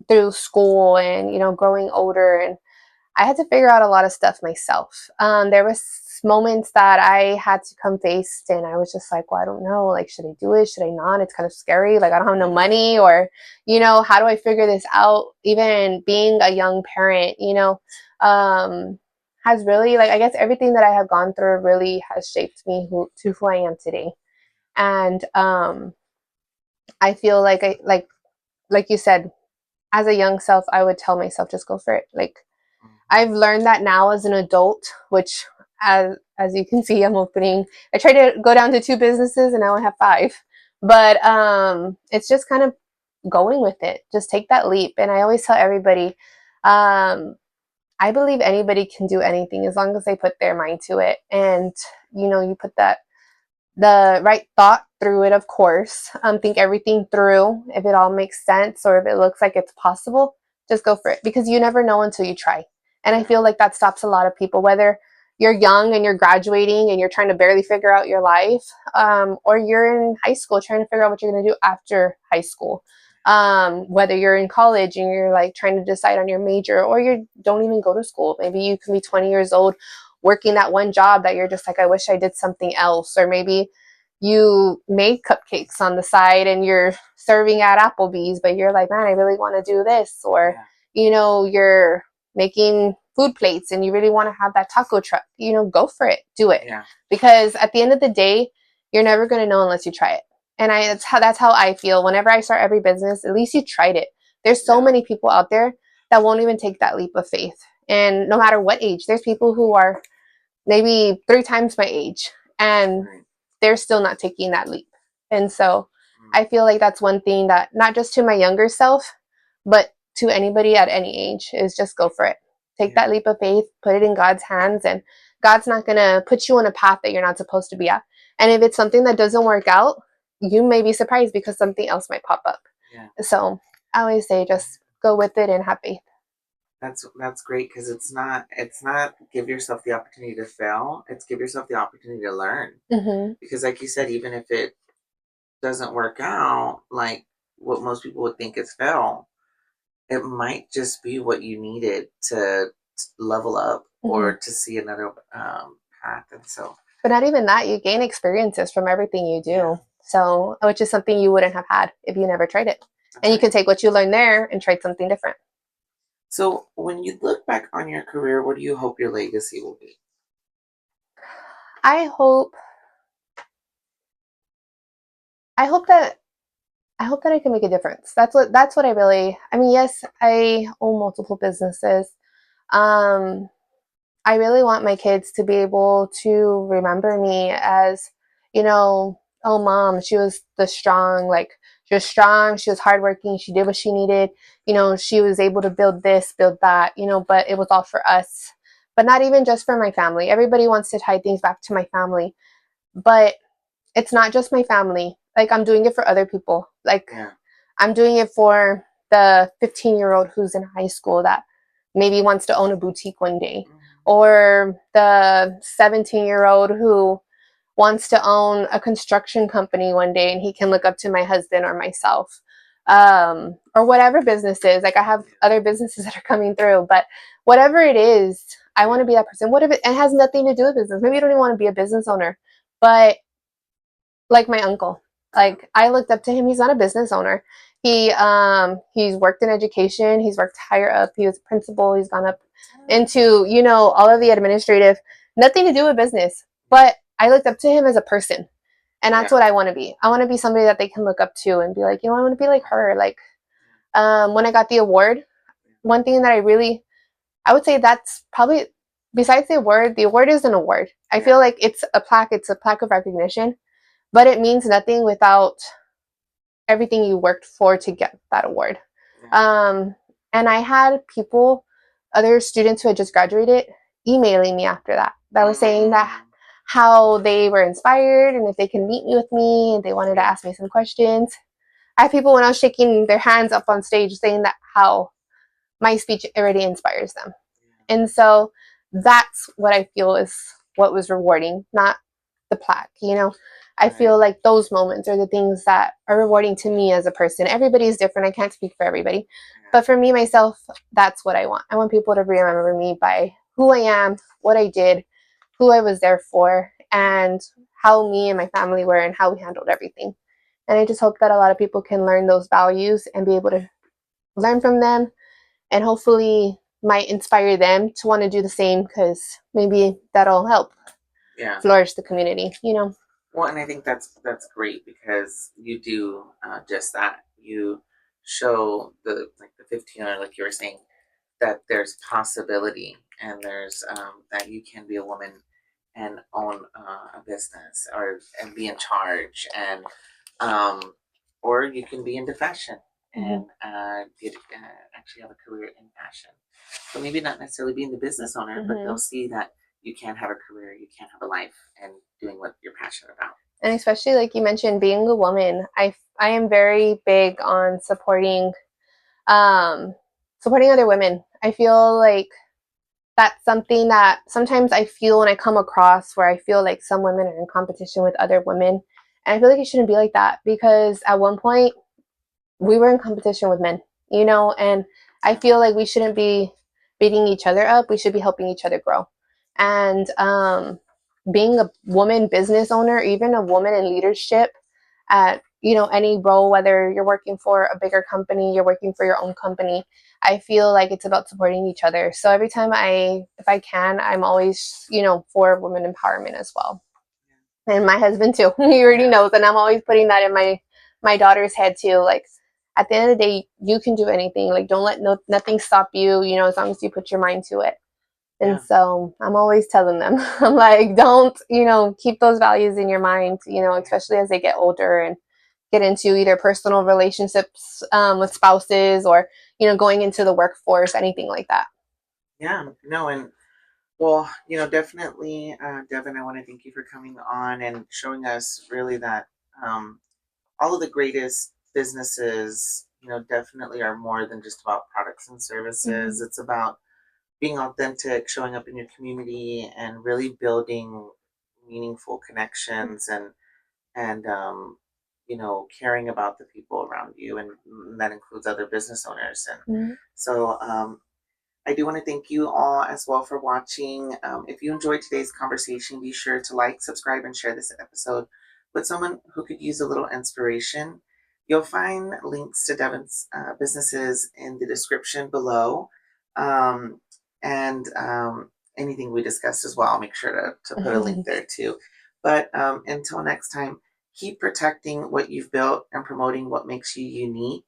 Speaker 2: through school and, growing older, and I had to figure out a lot of stuff myself. There was moments that I had to come faced, and I was just like, well, I don't know. Like, should I do it? Should I not? It's kind of scary. Like, I don't have no money, or, how do I figure this out? Even being a young parent, has really, like, I guess everything that I have gone through really has shaped me to who I am today. And I feel like like you said, as a young self, I would tell myself, just go for it. Like, I've learned that now as an adult, which as you can see, I try to go down to 2 businesses, and now I have 5. But it's just kind of going with it. Just take that leap. And I always tell everybody, I believe anybody can do anything as long as they put their mind to it. And, you put the right thought through it, of course. Think everything through. If it all makes sense, or if it looks like it's possible, just go for it, because you never know until you try. And I feel like that stops a lot of people, whether you're young and you're graduating and you're trying to barely figure out your life, or you're in high school trying to figure out what you're going to do after high school. Whether you're in college and you're like trying to decide on your major, or you don't even go to school. Maybe you can be 20 years old working that one job that you're just like, I wish I did something else. Or maybe you make cupcakes on the side and you're serving at Applebee's, but you're like, man, I really want to do this. Or, you're making food plates and you really want to have that taco truck, go for it, do it.
Speaker 1: Yeah.
Speaker 2: Because at the end of the day, you're never going to know unless you try it. And that's how I feel. Whenever I start every business, at least you tried it. There's so many people out there that won't even take that leap of faith. And no matter what age, there's people who are maybe 3 times my age, and they're still not taking that leap. And so I feel like that's one thing that, not just to my younger self, but to anybody at any age, is just go for it. Take that leap of faith, put it in God's hands, and God's not going to put you on a path that you're not supposed to be at. And if it's something that doesn't work out, you may be surprised because something else might pop up. Yeah. So I always say just go with it and have faith.
Speaker 1: That's great, because it's not give yourself the opportunity to fail. It's give yourself the opportunity to learn. Mm-hmm. Because like you said, even if it doesn't work out like what most people would think is fail, it might just be what you needed to level up, mm-hmm. or to see another path. And so,
Speaker 2: but not even that, you gain experiences from everything you do. Yeah. So, which is something you wouldn't have had if you never tried it. That's and right. You can take what you learned there and try something different.
Speaker 1: So when you look back on your career, what do you hope your legacy will be?
Speaker 2: I hope that I can make a difference. That's what I really, yes, I own multiple businesses. I really want my kids to be able to remember me as, oh, mom, she was strong, she was hardworking, she did what she needed, she was able to build this, build that, but it was all for us. But not even just for my family. Everybody wants to tie things back to my family, but it's not just my family. Like, I'm doing it for other people. Like, yeah. I'm doing it for the 15-year-old who's in high school that maybe wants to own a boutique one day, mm-hmm. or the 17-year-old who wants to own a construction company one day and he can look up to my husband or myself, or whatever business is. Like, I have other businesses that are coming through, but whatever it is, I want to be that person. What if it has nothing to do with business? Maybe you don't even want to be a business owner, but like my uncle, like, I looked up to him. He's not a business owner. He's worked in education. He's worked higher up. He was a principal. He's gone up into, all of the administrative, nothing to do with business. But I looked up to him as a person. And that's what I want to be. I want to be somebody that they can look up to and be like, you know, I want to be like her. Like, when I got the award, one thing that I would say that's probably, besides the award is an award. I feel like it's a plaque of recognition, but it means nothing without everything you worked for to get that award. And I had people, other students who had just graduated, emailing me after that was saying that how they were inspired and if they can meet me with me and they wanted to ask me some questions. I had people when I was shaking their hands up on stage saying that how my speech already inspires them. And so that's what I feel is what was rewarding, not the plaque, you know. I feel like those moments are the things that are rewarding to me as a person. Everybody's different. I can't speak for everybody. But for me, myself, that's what I want. I want people to remember me by who I am, what I did, who I was there for, and how me and my family were and how we handled everything. And I just hope that a lot of people can learn those values and be able to learn from them, and hopefully might inspire them to want to do the same, because maybe that'll help flourish the community, you know.
Speaker 1: Well, and I think that's great, because you do just that. You show the 15-year, like you were saying, that there's possibility, and there's that you can be a woman and own a business, and be in charge, and or you can be into fashion and actually have a career in fashion. So maybe not necessarily being the business owner, but they'll see that you can have a career, you can have a life, and doing what you're passionate about.
Speaker 2: And especially, like you mentioned, being a woman, I am very big on supporting other women. I feel like that's something that sometimes I feel when I come across where I feel like some women are in competition with other women. And I feel like it shouldn't be like that, because at one point we were in competition with men, you know, and I feel like we shouldn't be beating each other up. We should be helping each other grow. And being a woman business owner, even a woman in leadership at, you know, any role, whether you're working for a bigger company, you're working for your own company, I feel like it's about supporting each other. So every time if I can, I'm always, you know, for women empowerment as well. And my husband too, he already knows. And I'm always putting that in my daughter's head too. Like, at the end of the day, you can do anything. Like, don't let nothing stop you, you know, as long as you put your mind to it. And so I'm always telling them, I'm like, don't, you know, keep those values in your mind, you know, especially as they get older and get into either personal relationships with spouses, or, you know, going into the workforce, anything like that.
Speaker 1: Yeah, no, and well, you know, definitely, Devin, I want to thank you for coming on and showing us really that all of the greatest businesses, you know, definitely are more than just about products and services. It's about being authentic, showing up in your community, and really building meaningful connections, and you know, caring about the people around you, and that includes other business owners. And so I do want to thank you all as well for watching. If you enjoyed today's conversation, be sure to like, subscribe, and share this episode with someone who could use a little inspiration. You'll find links to Devin's businesses in the description below. And anything we discussed as well, I'll make sure to put a link there too. But until next time, keep protecting what you've built and promoting what makes you unique.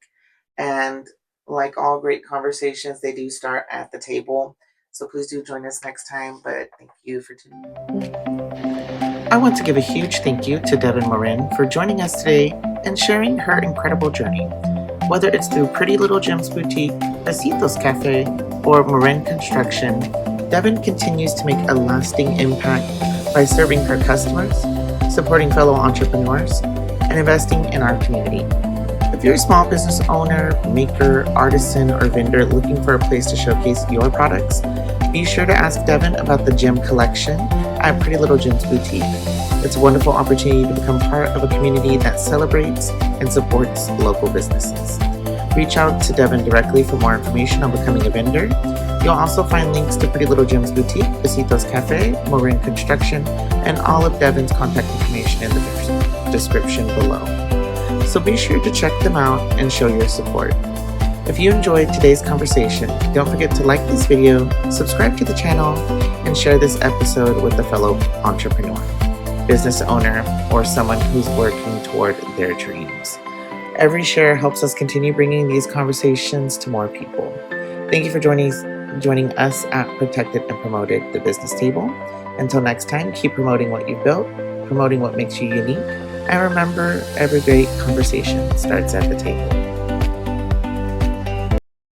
Speaker 1: And like all great conversations, they do start at the table. So please do join us next time. But thank you for tuning in. I want to give a huge thank you to Devin Morin for joining us today and sharing her incredible journey. Whether it's through Pretty Little Gems Boutique, Besitos Cafe, or Morin Construction, Devin continues to make a lasting impact by serving her customers, supporting fellow entrepreneurs, and investing in our community. If you're a small business owner, maker, artisan, or vendor looking for a place to showcase your products, be sure to ask Devin about the gem collection at Pretty Little Gems Boutique. It's a wonderful opportunity to become part of a community that celebrates and supports local businesses. Reach out to Devin directly for more information on becoming a vendor. You'll also find links to Pretty Little Gems Boutique, Besitos Cafe, Morin Construction, and all of Devin's contact information in the description below. So be sure to check them out and show your support. If you enjoyed today's conversation, don't forget to like this video, subscribe to the channel, and share this episode with a fellow entrepreneur. business owner, or someone who's working toward their dreams. Every share helps us continue bringing these conversations to more people. Thank you for joining us at Protected and Promoted, the Business Table. Until next time, keep promoting what you've built, promoting what makes you unique, and remember, every great conversation starts at the table.